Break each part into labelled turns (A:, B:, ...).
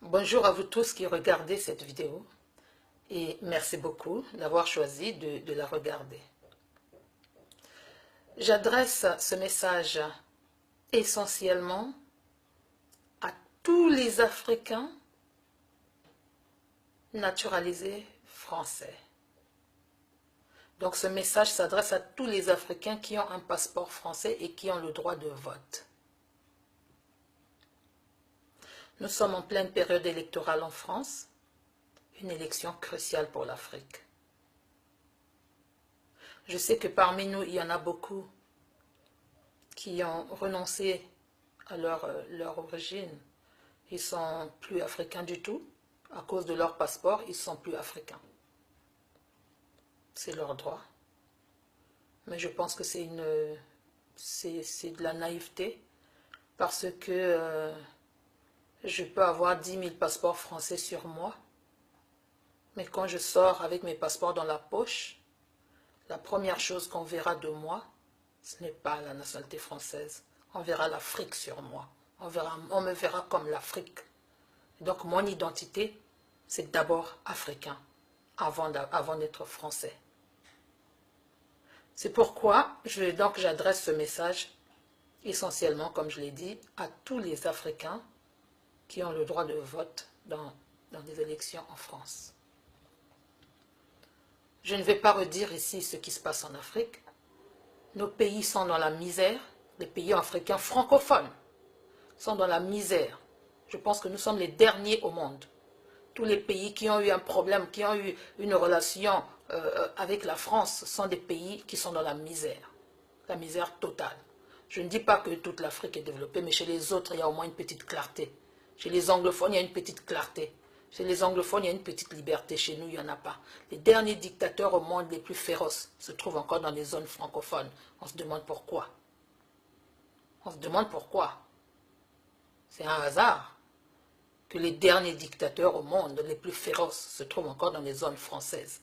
A: Bonjour à vous tous qui regardez cette vidéo et merci beaucoup d'avoir choisi de la regarder. J'adresse ce message essentiellement à tous les Africains naturalisés français. Donc ce message s'adresse à tous les Africains qui ont un passeport français et qui ont le droit de vote. Nous sommes en pleine période électorale en France, une élection cruciale pour l'Afrique. Je sais que parmi nous, il y en a beaucoup qui ont renoncé à leur origine. Ils ne sont plus africains du tout. À cause de leur passeport, ils ne sont plus africains. C'est leur droit. Mais je pense que c'est de la naïveté parce que je peux avoir 10 000 passeports français sur moi. Mais quand je sors avec mes passeports dans la poche, la première chose qu'on verra de moi, ce n'est pas la nationalité française. On verra l'Afrique sur moi. On me verra comme l'Afrique. Donc mon identité, c'est d'abord africain, avant d'être français. C'est pourquoi j'adresse ce message essentiellement, comme je l'ai dit, à tous les Africains qui ont le droit de vote dans des élections en France. Je ne vais pas redire ici ce qui se passe en Afrique. Nos pays sont dans la misère. Les pays africains francophones sont dans la misère. Je pense que nous sommes les derniers au monde. Tous les pays qui ont eu un problème, qui ont eu une relation avec la France, sont des pays qui sont dans la misère totale. Je ne dis pas que toute l'Afrique est développée, mais chez les autres, il y a au moins une petite clarté. Chez les anglophones, il y a une petite clarté. Chez les anglophones, il y a une petite liberté. Chez nous, il n'y en a pas. Les derniers dictateurs au monde les plus féroces se trouvent encore dans les zones francophones. On se demande pourquoi. On se demande pourquoi. C'est un hasard que les derniers dictateurs au monde les plus féroces se trouvent encore dans les zones françaises.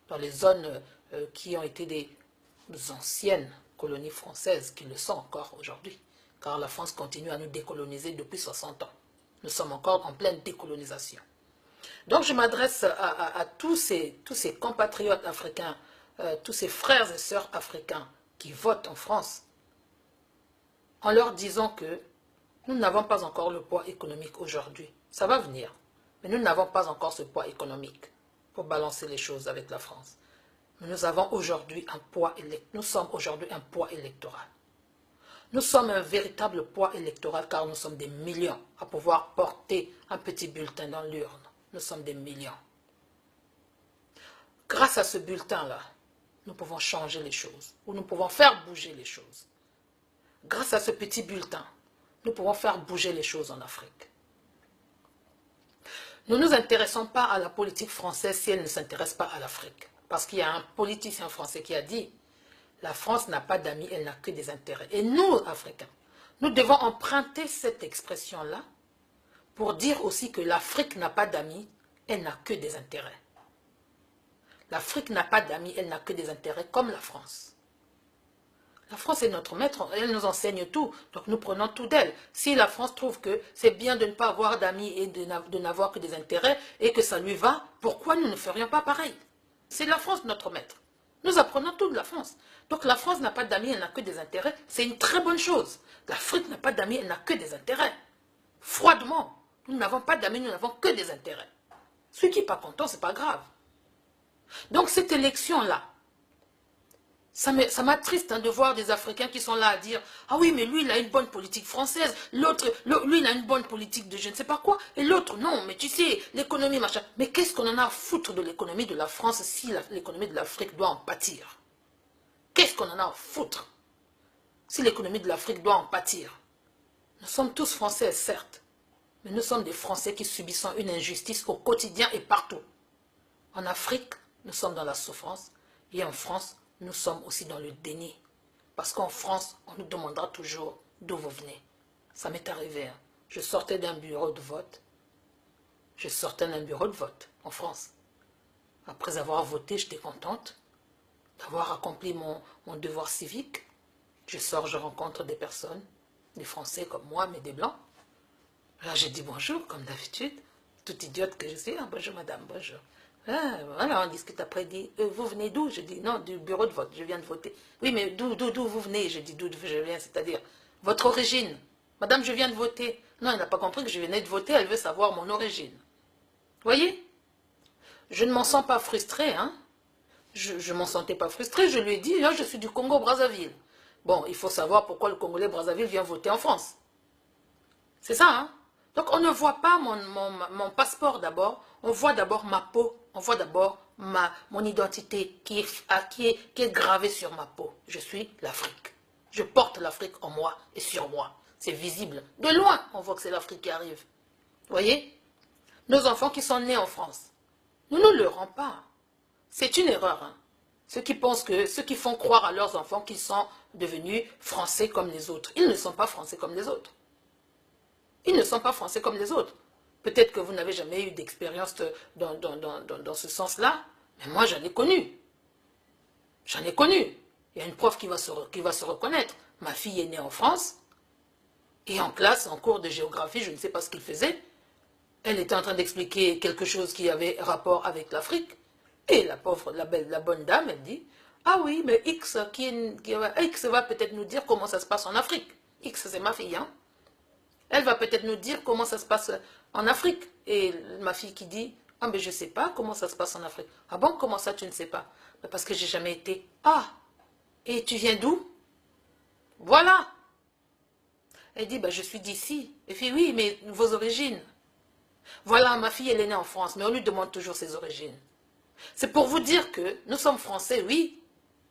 A: Dans les zones qui ont été des anciennes colonies françaises, qui le sont encore aujourd'hui. Car la France continue à nous décoloniser depuis 60 ans. Nous sommes encore en pleine décolonisation. Donc je m'adresse à tous ces compatriotes africains, tous ces frères et sœurs africains qui votent en France, en leur disant que nous n'avons pas encore le poids économique aujourd'hui. Ça va venir, mais nous n'avons pas encore ce poids économique pour balancer les choses avec la France. Mais nous avons aujourd'hui nous sommes aujourd'hui un poids électoral. Nous sommes un véritable poids électoral car nous sommes des millions à pouvoir porter un petit bulletin dans l'urne. Nous sommes des millions. Grâce à ce bulletin-là, nous pouvons changer les choses, ou nous pouvons faire bouger les choses. Grâce à ce petit bulletin, nous pouvons faire bouger les choses en Afrique. Nous ne nous intéressons pas à la politique française si elle ne s'intéresse pas à l'Afrique. Parce qu'il y a un politicien français qui a dit « La France n'a pas d'amis, elle n'a que des intérêts. » Et nous, Africains, nous devons emprunter cette expression-là pour dire aussi que l'Afrique n'a pas d'amis, elle n'a que des intérêts. L'Afrique n'a pas d'amis, elle n'a que des intérêts comme la France. La France est notre maître, elle nous enseigne tout, donc nous prenons tout d'elle. Si la France trouve que c'est bien de ne pas avoir d'amis et de n'avoir que des intérêts et que ça lui va, pourquoi nous ne ferions pas pareil? C'est la France notre maître. Nous apprenons tout de la France. Donc la France n'a pas d'amis, elle n'a que des intérêts. C'est une très bonne chose. L'Afrique n'a pas d'amis, elle n'a que des intérêts. Froidement, nous n'avons pas d'amis, nous n'avons que des intérêts. Celui qui n'est pas content, ce n'est pas grave. Donc cette élection-là, ça m'attriste de voir des Africains qui sont là à dire « Ah oui, mais lui, il a une bonne politique française. L'autre, lui, il a une bonne politique de je ne sais pas quoi. Et l'autre, non, mais tu sais, l'économie, machin. » Mais qu'est-ce qu'on en a à foutre de l'économie de la France si l'économie de l'Afrique doit en pâtir? Qu'est-ce qu'on en a à foutre si l'économie de l'Afrique doit en pâtir? Nous sommes tous Français, certes. Mais nous sommes des Français qui subissons une injustice au quotidien et partout. En Afrique, nous sommes dans la souffrance. Et en France, nous sommes aussi dans le déni. Parce qu'en France, on nous demandera toujours d'où vous venez. Ça m'est arrivé. Hein. Je sortais d'un bureau de vote. Je sortais d'un bureau de vote en France. Après avoir voté, j'étais contente d'avoir accompli mon devoir civique. Je sors, je rencontre des personnes, des Français comme moi, mais des Blancs. Alors j'ai dit bonjour, comme d'habitude, toute idiote que je suis. Ah, bonjour madame, bonjour. Ah, voilà, on discute après, il dit, vous venez d'où? Je dis, non, du bureau de vote, je viens de voter. Oui, mais d'où vous venez? Je dis, d'où je viens, c'est-à-dire, votre origine. Madame, je viens de voter. Non, elle n'a pas compris que je venais de voter, elle veut savoir mon origine. Voyez? Je ne m'en sens pas frustrée, hein. Je ne m'en sentais pas frustrée, je lui ai dit, oh, je suis du Congo-Brazzaville. Bon, il faut savoir pourquoi le Congolais-Brazzaville vient voter en France. C'est ça, hein? Donc on ne voit pas mon passeport d'abord, on voit d'abord ma peau, on voit d'abord mon identité qui est gravée sur ma peau. Je suis l'Afrique. Je porte l'Afrique en moi et sur moi. C'est visible. De loin, on voit que c'est l'Afrique qui arrive. Vous voyez? Nos enfants qui sont nés en France, nous ne le rendons pas. C'est une erreur. Hein. Ceux qui font croire à leurs enfants qu'ils sont devenus français comme les autres. Ils ne sont pas français comme les autres. Ils ne sont pas français comme les autres. Peut-être que vous n'avez jamais eu d'expérience dans ce sens-là, mais moi j'en ai connu. J'en ai connu. Il y a une prof qui va se reconnaître. Ma fille est née en France, et en classe, en cours de géographie, je ne sais pas ce qu'il faisait, elle était en train d'expliquer quelque chose qui avait rapport avec l'Afrique, et la bonne dame, elle dit, ah oui, mais X va peut-être nous dire comment ça se passe en Afrique. X, c'est ma fille, hein. Elle va peut-être nous dire comment ça se passe en Afrique. Et ma fille qui dit, ah mais je ne sais pas comment ça se passe en Afrique. Ah bon, comment ça tu ne sais pas? Parce que j'ai jamais été. Ah, et tu viens d'où? Voilà. Elle dit, bah, je suis d'ici. Elle fait, oui, mais vos origines. Voilà, ma fille, elle est née en France, mais on lui demande toujours ses origines. C'est pour vous dire que nous sommes français, oui,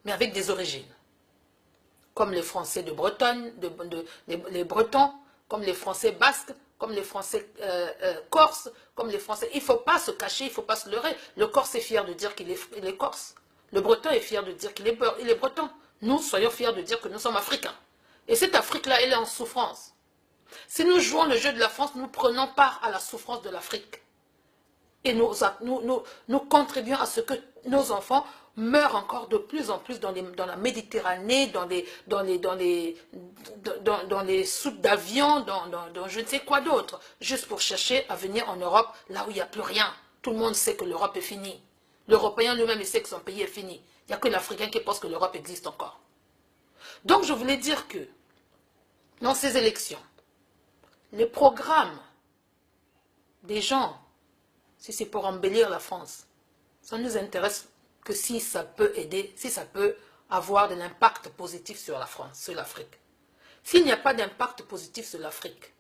A: mais avec des origines. Comme les Français de Bretagne, les Bretons, comme les Français basques, comme les Français corses, comme les Français... Il ne faut pas se cacher, il ne faut pas se leurrer. Le Corse est fier de dire qu'il est corse. Le Breton est fier de dire qu'il est breton. Nous, soyons fiers de dire que nous sommes africains. Et cette Afrique-là, elle est en souffrance. Si nous jouons le jeu de la France, nous prenons part à la souffrance de l'Afrique. Et nous contribuons à ce que nos enfants meurent encore de plus en plus dans la Méditerranée, dans les soutes d'avion, dans je ne sais quoi d'autre, juste pour chercher à venir en Europe, là où il n'y a plus rien. Tout le monde sait que l'Europe est finie. L'Européen lui-même sait que son pays est fini. Il n'y a que l'Africain qui pense que l'Europe existe encore. Donc je voulais dire que, dans ces élections, les programmes des gens, si c'est pour embellir la France, ça ne nous intéresse que si ça peut aider, si ça peut avoir de l'impact positif sur la France, sur l'Afrique. S'il n'y a pas d'impact positif sur l'Afrique,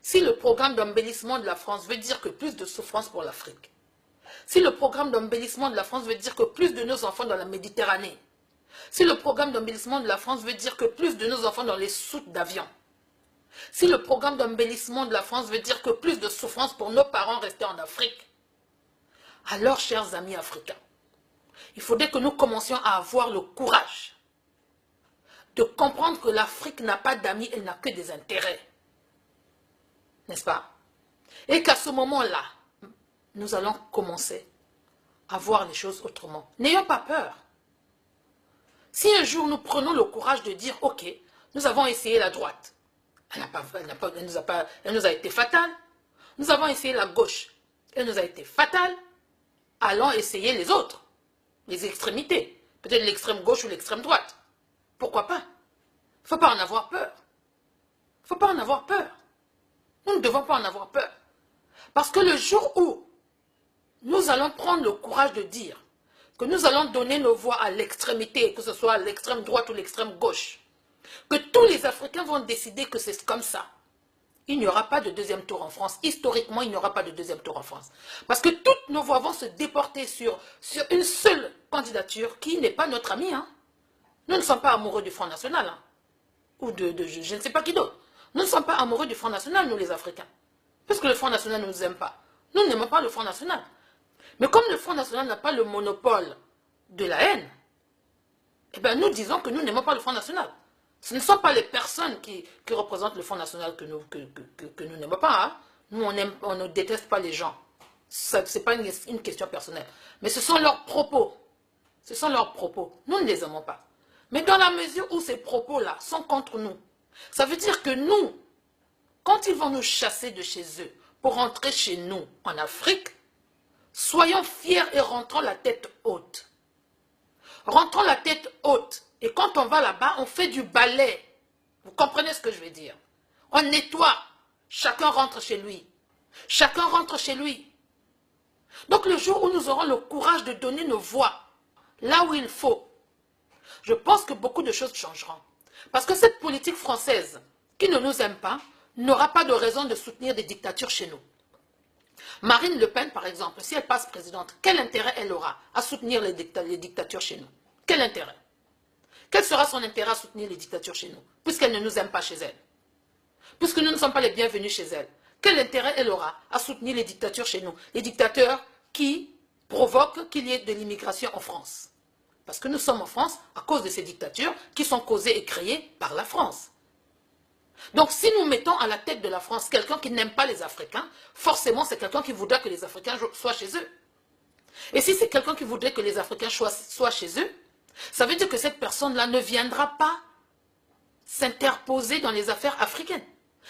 A: si le programme d'embellissement de la France veut dire que plus de souffrance pour l'Afrique, si le programme d'embellissement de la France veut dire que plus de nos enfants dans la Méditerranée, si le programme d'embellissement de la France veut dire que plus de nos enfants dans les soutes d'avion, si le programme d'embellissement de la France veut dire que plus de souffrance pour nos parents restés en Afrique, alors, chers amis africains, il faudrait que nous commencions à avoir le courage de comprendre que l'Afrique n'a pas d'amis, elle n'a que des intérêts. N'est-ce pas? Et qu'à ce moment-là, nous allons commencer à voir les choses autrement. N'ayons pas peur. Si un jour nous prenons le courage de dire, ok, nous avons essayé la droite, elle nous a été fatale. Nous avons essayé la gauche, elle nous a été fatale. Allons essayer les autres, les extrémités. Peut-être l'extrême gauche ou l'extrême droite. Pourquoi pas? Il ne faut pas en avoir peur. Il ne faut pas en avoir peur. Nous ne devons pas en avoir peur. Parce que le jour où nous allons prendre le courage de dire que nous allons donner nos voix à l'extrémité, que ce soit l'extrême droite ou l'extrême gauche, que tous les Africains vont décider que c'est comme ça, il n'y aura pas de deuxième tour en France. Historiquement, il n'y aura pas de deuxième tour en France. Parce que toutes nos voix vont se déporter sur une seule candidature qui n'est pas notre ami. Hein. Nous ne sommes pas amoureux du Front National. Hein. Ou je ne sais pas qui d'autre. Nous ne sommes pas amoureux du Front National, nous les Africains. Parce que le Front National ne nous aime pas. Nous n'aimons pas le Front National. Mais comme le Front National n'a pas le monopole de la haine, eh bien nous disons que nous n'aimons pas le Front National. Ce ne sont pas les personnes qui représentent le Front National que nous n'aimons pas. Hein. Nous, on ne déteste pas les gens. Ce n'est pas une question personnelle. Mais ce sont leurs propos. Ce sont leurs propos. Nous ne les aimons pas. Mais dans la mesure où ces propos-là sont contre nous, ça veut dire que nous, quand ils vont nous chasser de chez eux pour rentrer chez nous en Afrique, soyons fiers et rentrons la tête haute. Rentrons la tête haute. Et quand on va là-bas, on fait du balai. Vous comprenez ce que je veux dire? On nettoie. Chacun rentre chez lui. Chacun rentre chez lui. Donc le jour où nous aurons le courage de donner nos voix là où il faut, je pense que beaucoup de choses changeront. Parce que cette politique française qui ne nous aime pas n'aura pas de raison de soutenir des dictatures chez nous. Marine Le Pen, par exemple, si elle passe présidente, quel intérêt elle aura à soutenir les dictatures chez nous? Quel intérêt? Quel sera son intérêt à soutenir les dictatures chez nous, puisqu'elle ne nous aime pas chez elle? Puisque nous ne sommes pas les bienvenus chez elle. Quel intérêt elle aura à soutenir les dictatures chez nous? Les dictateurs qui provoquent qu'il y ait de l'immigration en France. Parce que nous sommes en France à cause de ces dictatures qui sont causées et créées par la France. Donc si nous mettons à la tête de la France quelqu'un qui n'aime pas les Africains, forcément c'est quelqu'un qui voudra que les Africains soient chez eux. Et si c'est quelqu'un qui voudrait que les Africains soient chez eux, ça veut dire que cette personne-là ne viendra pas s'interposer dans les affaires africaines.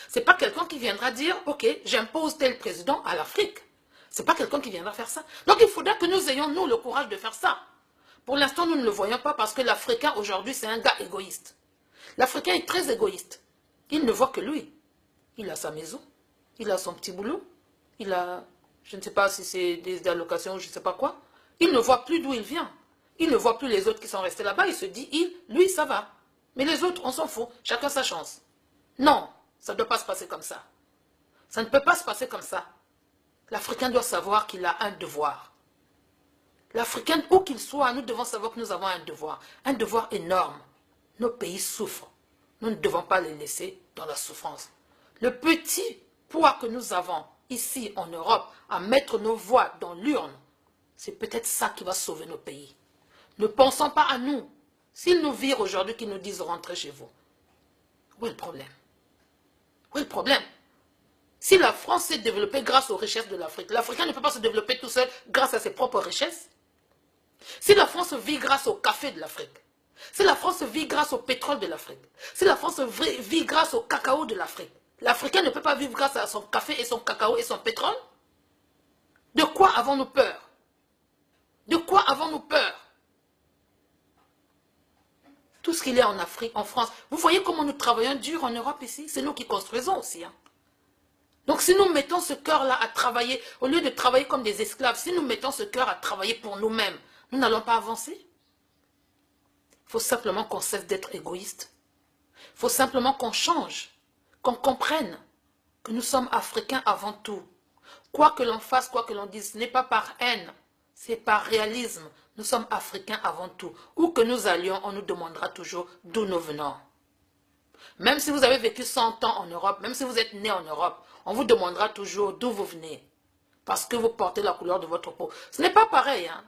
A: Ce n'est pas quelqu'un qui viendra dire, ok, j'impose tel président à l'Afrique. Ce n'est pas quelqu'un qui viendra faire ça. Donc il faudra que nous ayons, nous, le courage de faire ça. Pour l'instant, nous ne le voyons pas parce que l'Africain, aujourd'hui, c'est un gars égoïste. L'Africain est très égoïste. Il ne voit que lui. Il a sa maison, il a son petit boulot, il a, je ne sais pas si c'est des allocations ou je ne sais pas quoi. Il ne voit plus d'où il vient. Il ne voit plus les autres qui sont restés là-bas. Il se dit, lui, ça va. Mais les autres, on s'en fout. Chacun sa chance. Non, ça ne doit pas se passer comme ça. Ça ne peut pas se passer comme ça. L'Africain doit savoir qu'il a un devoir. L'Africain, où qu'il soit, nous devons savoir que nous avons un devoir énorme. Nos pays souffrent. Nous ne devons pas les laisser dans la souffrance. Le petit poids que nous avons ici en Europe à mettre nos voix dans l'urne, c'est peut-être ça qui va sauver nos pays. Ne pensons pas à nous. S'ils nous virent aujourd'hui, qu'ils nous disent rentrez chez vous. Où est le problème? Où est le problème? Si la France s'est développée grâce aux richesses de l'Afrique, l'Africain ne peut pas se développer tout seul grâce à ses propres richesses. Si la France vit grâce au café de l'Afrique, si la France vit grâce au pétrole de l'Afrique, si la France vit grâce au cacao de l'Afrique, l'Africain ne peut pas vivre grâce à son café et son cacao et son pétrole? De quoi avons-nous peur? De quoi avons-nous peur? Tout ce qu'il y a en Afrique, en France, vous voyez comment nous travaillons dur en Europe ici? C'est nous qui construisons aussi. Hein? Donc si nous mettons ce cœur-là à travailler, au lieu de travailler comme des esclaves, si nous mettons ce cœur à travailler pour nous-mêmes, nous n'allons pas avancer. Il faut simplement qu'on cesse d'être égoïste. Il faut simplement qu'on change, qu'on comprenne que nous sommes Africains avant tout. Quoi que l'on fasse, quoi que l'on dise, ce n'est pas par haine, c'est par réalisme. Nous sommes Africains avant tout. Où que nous allions, on nous demandera toujours d'où nous venons. Même si vous avez vécu 100 ans en Europe, même si vous êtes né en Europe, on vous demandera toujours d'où vous venez. Parce que vous portez la couleur de votre peau. Ce n'est pas pareil. Hein?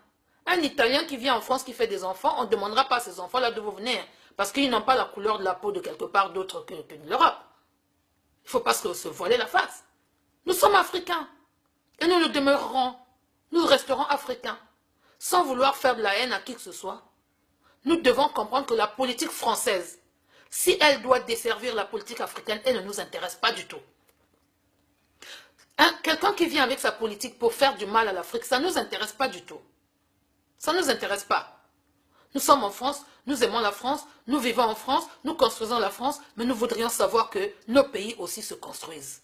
A: Un Italien qui vient en France, qui fait des enfants, on ne demandera pas à ces enfants-là d'où vous venez. Hein, parce qu'ils n'ont pas la couleur de la peau de quelque part d'autre que de l'Europe. Il ne faut pas se voiler la face. Nous sommes Africains. Et nous le demeurerons. Nous resterons Africains. Sans vouloir faire de la haine à qui que ce soit. Nous devons comprendre que la politique française, si elle doit desservir la politique africaine, elle ne nous intéresse pas du tout. Quelqu'un qui vient avec sa politique pour faire du mal à l'Afrique, ça ne nous intéresse pas du tout. Ça ne nous intéresse pas. Nous sommes en France, nous aimons la France, nous vivons en France, nous construisons la France, mais nous voudrions savoir que nos pays aussi se construisent.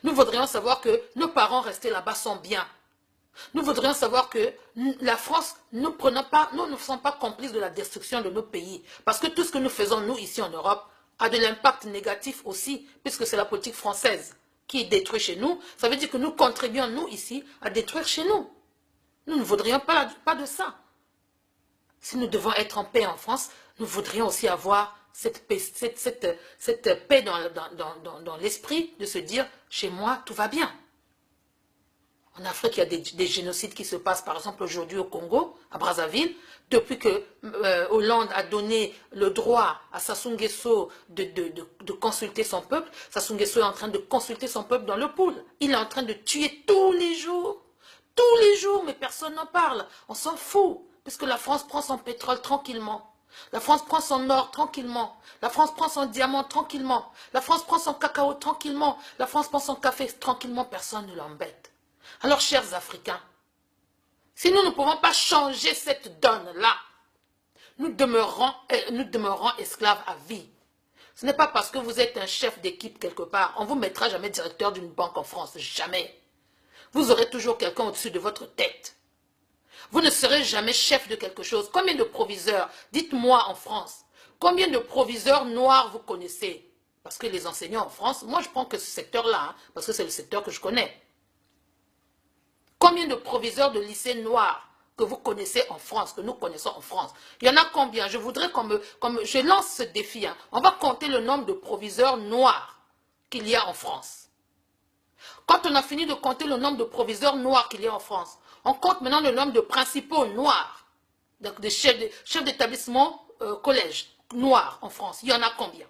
A: Nous voudrions savoir que nos parents restés là-bas sont bien. Nous voudrions savoir que la France, nous ne sommes pas complices de la destruction de nos pays. Parce que tout ce que nous faisons, nous, ici en Europe, a de l'impact négatif aussi, puisque c'est la politique française qui détruit chez nous. Ça veut dire que nous contribuons, nous, ici, à détruire chez nous. Nous ne voudrions pas de ça. Si nous devons être en paix en France, nous voudrions aussi avoir cette paix dans l'esprit de se dire, chez moi, tout va bien. En Afrique, il y a des génocides qui se passent, par exemple, aujourd'hui au Congo, à Brazzaville, depuis que Hollande a donné le droit à Sassou Nguesso de consulter son peuple. Sassou Nguesso est en train de consulter son peuple dans le pool. Il est en train de tuer tous les jours, mais personne n'en parle. On s'en fout, puisque la France prend son pétrole tranquillement. La France prend son or tranquillement. La France prend son diamant tranquillement. La France prend son cacao tranquillement. La France prend son café tranquillement. Personne ne l'embête. Alors, chers Africains, si nous ne pouvons pas changer cette donne-là, nous demeurons esclaves à vie. Ce n'est pas parce que vous êtes un chef d'équipe quelque part. On ne vous mettra jamais directeur d'une banque en France. Jamais. Vous aurez toujours quelqu'un au-dessus de votre tête. Vous ne serez jamais chef de quelque chose. Combien de proviseurs, dites-moi en France, combien de proviseurs noirs vous connaissez? Parce que les enseignants en France, moi je prends que ce secteur-là, hein, parce que c'est le secteur que je connais. Combien de proviseurs de lycées noirs que vous connaissez en France, que nous connaissons en France? Il y en a combien? Je voudrais je lance ce défi. Hein. On va compter le nombre de proviseurs noirs qu'il y a en France. Quand on a fini de compter le nombre de proviseurs noirs qu'il y a en France, on compte maintenant le nombre de principaux noirs, donc des chefs d'établissement collège noirs en France. Il y en a combien?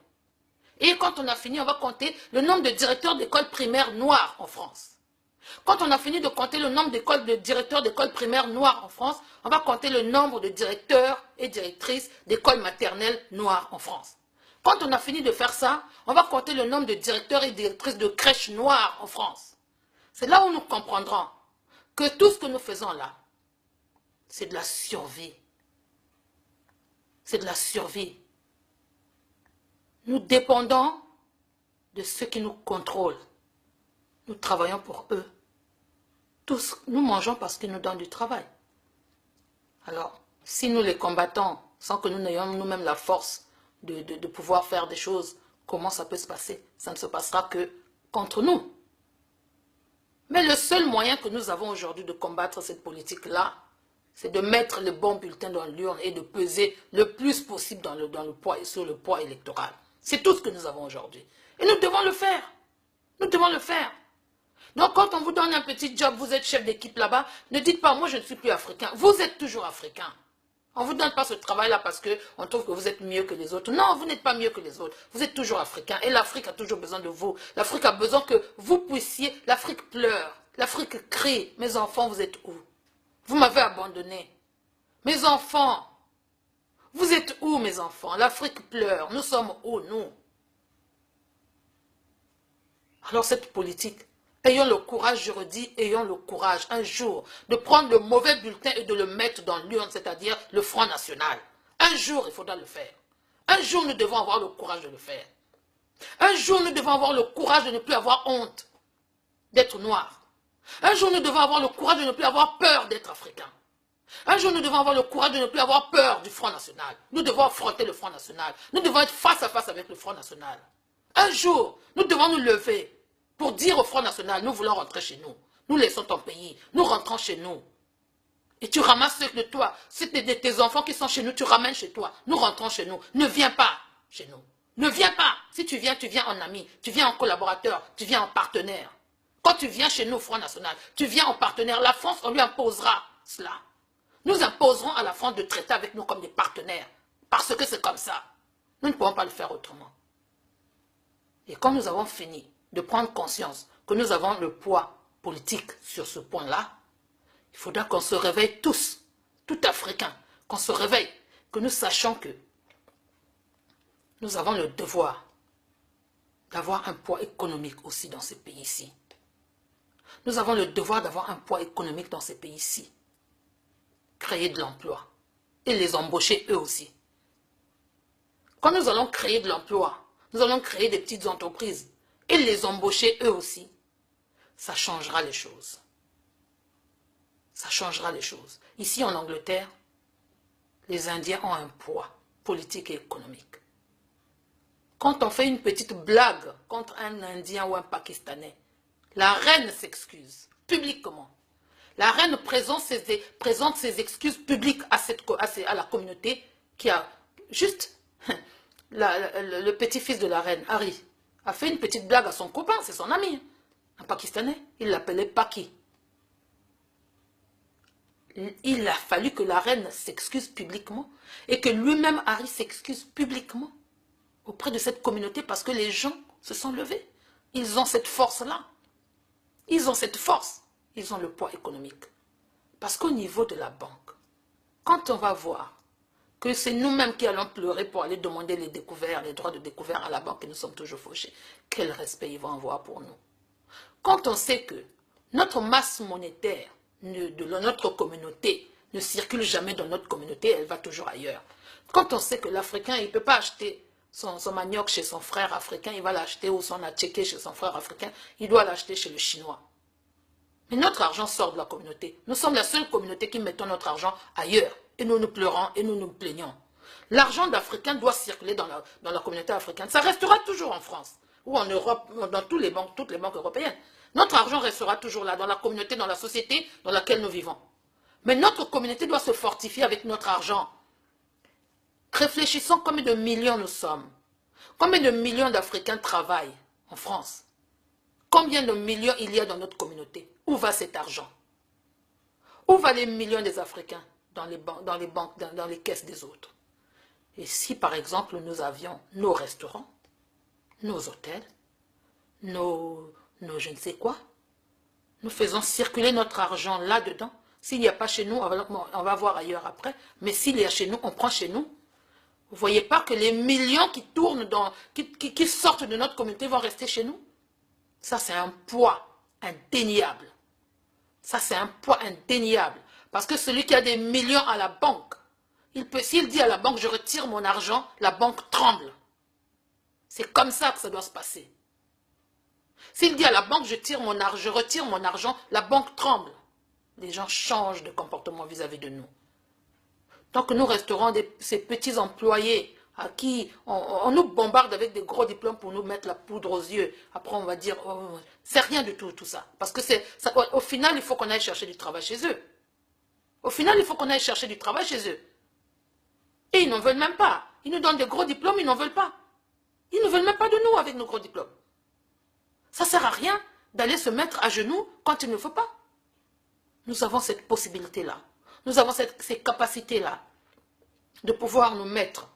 A: Et quand on a fini, on va compter le nombre de directeurs d'écoles primaires noirs en France. Quand on a fini de compter le nombre de directeurs d'écoles primaires noirs en France, on va compter le nombre de directeurs et directrices d'écoles maternelles noires en France. Quand on a fini de faire ça, on va compter le nombre de directeurs et directrices de crèches noires en France. C'est là où nous comprendrons que tout ce que nous faisons là, c'est de la survie. C'est de la survie. Nous dépendons de ceux qui nous contrôlent. Nous travaillons pour eux. Tous, nous mangeons parce qu'ils nous donnent du travail. Alors, si nous les combattons sans que nous n'ayons nous-mêmes la force de pouvoir faire des choses, comment ça peut se passer? Ça ne se passera que contre nous. Mais le seul moyen que nous avons aujourd'hui de combattre cette politique-là, c'est de mettre les bons bulletins dans l'urne et de peser le plus possible dans le poids et sur le poids électoral. C'est tout ce que nous avons aujourd'hui. Et nous devons le faire. Nous devons le faire. Donc quand on vous donne un petit job, vous êtes chef d'équipe là-bas, ne dites pas, moi je ne suis plus africain. Vous êtes toujours africain. On ne vous donne pas ce travail-là parce qu'on trouve que vous êtes mieux que les autres. Non, vous n'êtes pas mieux que les autres. Vous êtes toujours africain. Et l'Afrique a toujours besoin de vous. L'Afrique a besoin que vous puissiez... L'Afrique pleure. L'Afrique crie. Mes enfants, vous êtes où? Vous m'avez abandonné. Mes enfants, vous êtes où mes enfants? L'Afrique pleure. Nous sommes où, nous? Alors cette politique, ayons le courage, je redis, ayons le courage un jour de prendre le mauvais bulletin et de le mettre dans l'urne, c'est-à-dire le Front National. Un jour, il faudra le faire. Un jour, nous devons avoir le courage de le faire. Un jour, nous devons avoir le courage de ne plus avoir honte d'être noir. Un jour, nous devons avoir le courage de ne plus avoir peur d'être africain. Un jour, nous devons avoir le courage de ne plus avoir peur du Front National. Nous devons affronter le Front National. Nous devons être face à face avec le Front National. Un jour, nous devons nous lever pour dire au Front National, nous voulons rentrer chez nous. Nous laissons ton pays. Nous rentrons chez nous. Et tu ramasses ceux de toi. Si c'est tes enfants qui sont chez nous, tu ramènes chez toi. Nous rentrons chez nous. Ne viens pas chez nous. Ne viens pas. Si tu viens en ami. Tu viens en collaborateur. Tu viens en partenaire. Quand tu viens chez nous, Front National, tu viens en partenaire. La France, on lui imposera cela. Nous imposerons à la France de traiter avec nous comme des partenaires. Parce que c'est comme ça. Nous ne pouvons pas le faire autrement. Et quand nous avons fini de prendre conscience que nous avons le poids politique sur ce point-là, il faudra qu'on se réveille tous, tout Africains, qu'on se réveille, que nous sachions que nous avons le devoir d'avoir un poids économique aussi dans ces pays-ci. Nous avons le devoir d'avoir un poids économique dans ces pays-ci. Créer de l'emploi et les embaucher eux aussi. Quand nous allons créer de l'emploi, nous allons créer des petites entreprises et les embaucher eux aussi. Ça changera les choses. Ça changera les choses. Ici en Angleterre, les Indiens ont un poids politique et économique. Quand on fait une petite blague contre un Indien ou un Pakistanais, la reine s'excuse publiquement. La reine présente ses excuses publiques à la communauté qui a juste... le petit-fils de la reine, Harry, a fait une petite blague à son copain, c'est son ami, un Pakistanais. Il l'appelait Paki. Il a fallu que la reine s'excuse publiquement et que lui-même, Harry, s'excuse publiquement auprès de cette communauté parce que les gens se sont levés. Ils ont cette force-là. Ils ont cette force. Ils ont le poids économique. Parce qu'au niveau de la banque, quand on va voir que c'est nous-mêmes qui allons pleurer pour aller demander les droits de découvert à la banque et nous sommes toujours fauchés. Quel respect ils vont avoir pour nous? Quand on sait que notre masse monétaire de notre communauté ne circule jamais dans notre communauté, elle va toujours ailleurs. Quand on sait que l'Africain, il ne peut pas acheter son manioc chez son frère africain, il va l'acheter, ou son attiqué chez son frère africain, il doit l'acheter chez le Chinois. Mais notre argent sort de la communauté. Nous sommes la seule communauté qui mettons notre argent ailleurs. Et nous nous pleurons et nous nous plaignons. L'argent d'Africain doit circuler dans la communauté africaine. Ça restera toujours en France ou en Europe, dans toutes les banques européennes. Notre argent restera toujours là, dans la communauté, dans la société dans laquelle nous vivons. Mais notre communauté doit se fortifier avec notre argent. Réfléchissons combien de millions nous sommes. Combien de millions d'Africains travaillent en France? Combien de millions il y a dans notre communauté? Où va cet argent? Où vont les millions des Africains dans les banques, dans les caisses des autres? Et si par exemple nous avions nos restaurants, nos hôtels, nos je ne sais quoi, nous faisons circuler notre argent là-dedans. S'il n'y a pas chez nous, on va voir ailleurs après, mais s'il y a chez nous, on prend chez nous. Vous ne voyez pas que les millions qui tournent, qui sortent de notre communauté vont rester chez nous? Ça, c'est un poids indéniable. Ça, c'est un poids indéniable. Parce que celui qui a des millions à la banque, s'il dit à la banque, je retire mon argent, la banque tremble. C'est comme ça que ça doit se passer. S'il dit à la banque, je retire mon argent, la banque tremble. Les gens changent de comportement vis-à-vis de nous. Tant que nous resterons ces petits employés à qui on nous bombarde avec des gros diplômes pour nous mettre la poudre aux yeux. Après, on va dire, oh, c'est rien du tout ça. Parce que au final, il faut qu'on aille chercher du travail chez eux. Au final, il faut qu'on aille chercher du travail chez eux. Et ils n'en veulent même pas. Ils nous donnent des gros diplômes, ils n'en veulent pas. Ils ne veulent même pas de nous avec nos gros diplômes. Ça ne sert à rien d'aller se mettre à genoux quand il ne faut pas. Nous avons cette possibilité-là. Nous avons ces capacités-là de pouvoir nous mettre,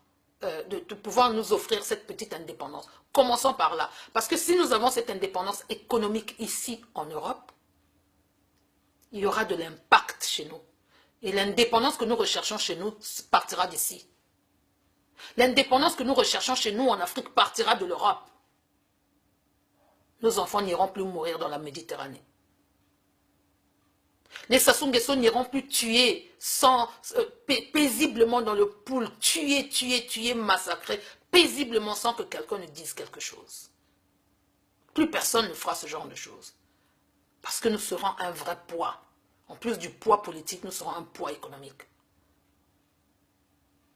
A: de pouvoir nous offrir cette petite indépendance. Commençons par là. Parce que si nous avons cette indépendance économique ici en Europe, il y aura de l'impact chez nous. Et l'indépendance que nous recherchons chez nous partira d'ici. L'indépendance que nous recherchons chez nous en Afrique partira de l'Europe. Nos enfants n'iront plus mourir dans la Méditerranée. Les Sassou Nguesso n'iront plus tuer paisiblement dans le pool, tuer, massacrer, paisiblement sans que quelqu'un ne dise quelque chose. Plus personne ne fera ce genre de choses. Parce que nous serons un vrai poids. En plus du poids politique, nous serons un poids économique.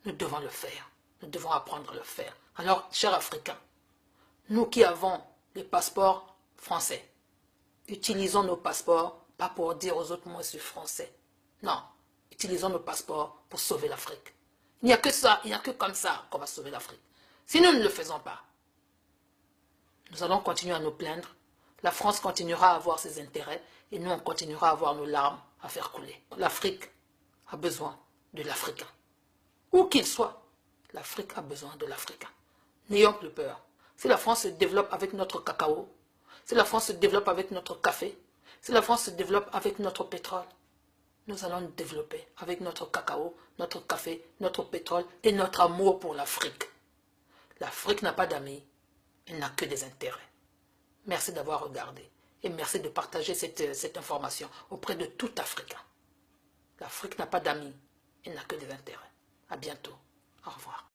A: Nous devons le faire. Nous devons apprendre à le faire. Alors, chers Africains, nous qui avons les passeports français, utilisons nos passeports, pas pour dire aux autres, moi je suis français. Non, utilisons nos passeports pour sauver l'Afrique. Il n'y a que ça, il n'y a que comme ça qu'on va sauver l'Afrique. Si nous ne le faisons pas, nous allons continuer à nous plaindre. La France continuera à avoir ses intérêts et nous, on continuera à avoir nos larmes à faire couler. L'Afrique a besoin de l'Africain. Où qu'il soit, l'Afrique a besoin de l'Africain. N'ayons plus peur. Si la France se développe avec notre cacao, si la France se développe avec notre café, si la France se développe avec notre pétrole, nous allons nous développer avec notre cacao, notre café, notre pétrole et notre amour pour l'Afrique. L'Afrique n'a pas d'amis, elle n'a que des intérêts. Merci d'avoir regardé et merci de partager cette information auprès de tout Africain. L'Afrique n'a pas d'amis, elle n'a que des intérêts. À bientôt. Au revoir.